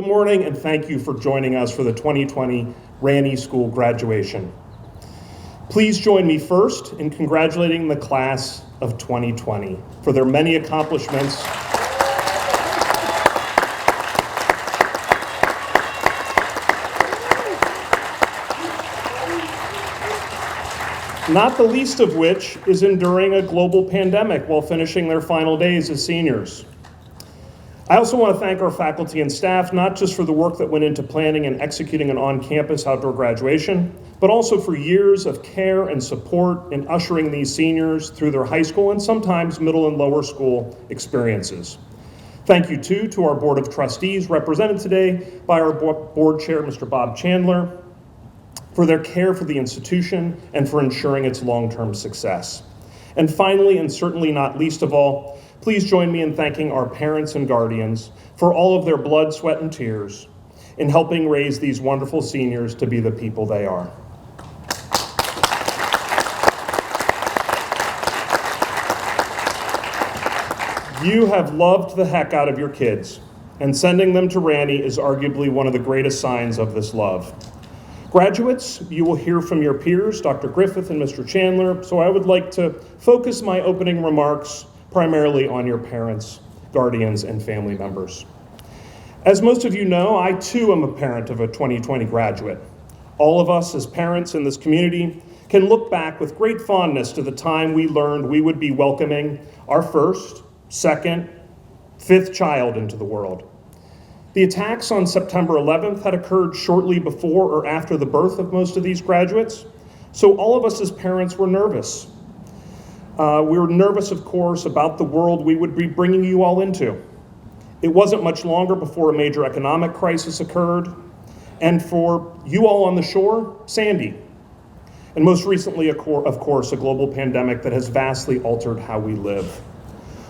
Good morning, and thank you for joining us for the 2020 Ranney School graduation. Please join me first in congratulating the class of 2020 for their many accomplishments. Not the least of which is enduring a global pandemic while finishing their final days as seniors. I also want to thank our faculty and staff, not just for the work that went into planning and executing an on-campus outdoor graduation, but also for years of care and support in ushering these seniors through their high school and sometimes middle and lower school experiences. Thank you too to our Board of Trustees, represented today by our board chair, Mr. Bob Chandler, for their care for the institution and for ensuring its long-term success. And finally, and certainly not least of all, please join me in thanking our parents and guardians for all of their blood, sweat, and tears in helping raise these wonderful seniors to be the people they are. You have loved the heck out of your kids, and sending them to Ranney is arguably one of the greatest signs of this love. Graduates, you will hear from your peers, Dr. Griffith and Mr. Chandler, so I would like to focus my opening remarks primarily on your parents, guardians, and family members. As most of you know, I too am a parent of a 2020 graduate. All of us as parents in this community can look back with great fondness to the time we learned we would be welcoming our first, second, fifth child into the world. The attacks on September 11th had occurred shortly before or after the birth of most of these graduates, so all of us as parents were nervous. We were nervous, of course, about the world we would be bringing you all into. It wasn't much longer before a major economic crisis occurred, and for you all on the shore, Sandy. And most recently, of course, a global pandemic that has vastly altered how we live.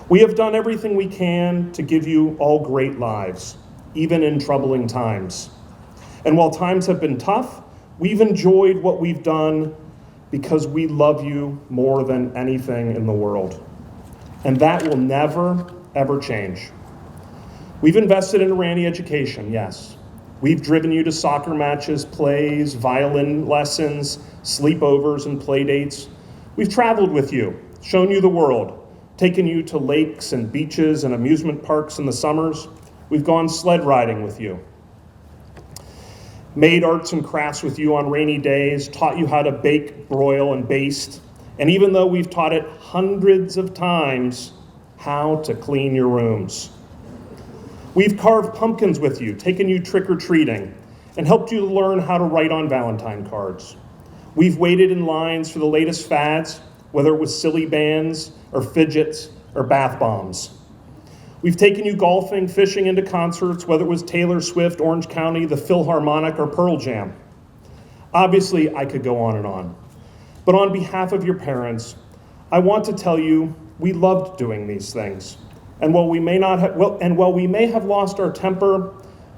We have done everything we can to give you all great lives, even in troubling times. And while times have been tough, we've enjoyed what we've done because we love you more than anything in the world. And that will never, ever change. We've invested in Ranney education, yes. We've driven you to soccer matches, plays, violin lessons, sleepovers, and play dates. We've traveled with you, shown you the world, taken you to lakes and beaches and amusement parks in the summers. We've gone sled riding with you, made arts and crafts with you on rainy days, taught you how to bake, broil, and baste, and even though we've taught it hundreds of times, how to clean your rooms. We've carved pumpkins with you, taken you trick-or-treating, and helped you learn how to write on Valentine cards. We've waited in lines for the latest fads, whether it was silly bands, or fidgets, or bath bombs. We've taken you golfing, fishing, into concerts, whether it was Taylor Swift, Orange County, the Philharmonic, or Pearl Jam. Obviously, I could go on and on. But on behalf of your parents, I want to tell you we loved doing these things. And while we may have lost our temper,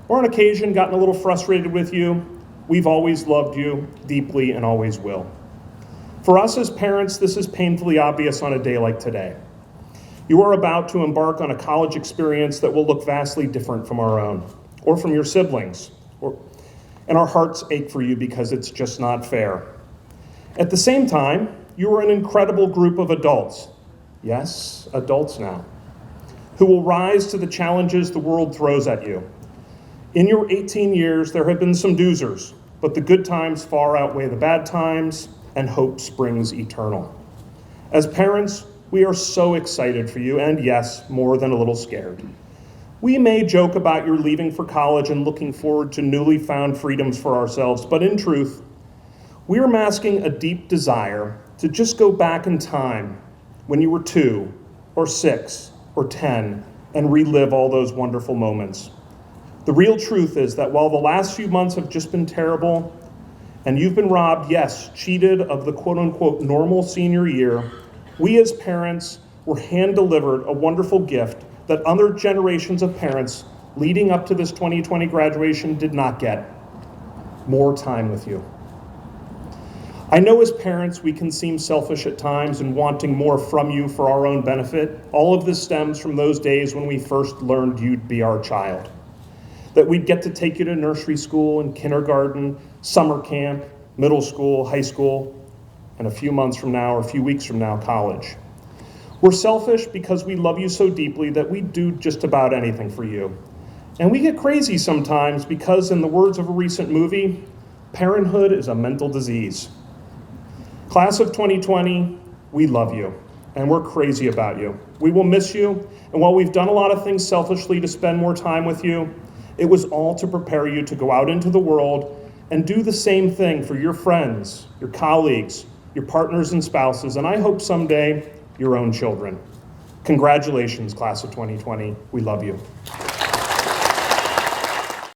or on occasion gotten a little frustrated with you, we've always loved you deeply and always will. For us as parents, this is painfully obvious on a day like today. You are about to embark on a college experience that will look vastly different from our own, or from your siblings, and our hearts ache for you because it's just not fair. At the same time, you are an incredible group of adults, yes, adults now, who will rise to the challenges the world throws at you. In your 18 years, there have been some doozers, but the good times far outweigh the bad times, and hope springs eternal. As parents, we are so excited for you, and yes, more than a little scared. We may joke about your leaving for college and looking forward to newly found freedoms for ourselves, but in truth, we are masking a deep desire to just go back in time when you were 2 or 6 or 10 and relive all those wonderful moments. The real truth is that while the last few months have just been terrible, and you've been robbed, yes, cheated of the quote-unquote normal senior year, we as parents were hand-delivered a wonderful gift that other generations of parents leading up to this 2020 graduation did not get: more time with you. I know as parents we can seem selfish at times and wanting more from you for our own benefit. All of this stems from those days when we first learned you'd be our child. that we'd get to take you to nursery school and kindergarten, summer camp, middle school, high school, and a few months from now or a few weeks from now, college. We're selfish because we love you so deeply that we do just about anything for you. And we get crazy sometimes because, in the words of a recent movie, parenthood is a mental disease. Class of 2020, we love you, and we're crazy about you. We will miss you, and while we've done a lot of things selfishly to spend more time with you, it was all to prepare you to go out into the world and do the same thing for your friends, your colleagues, your partners and spouses, and I hope someday, your own children. Congratulations, class of 2020. We love you.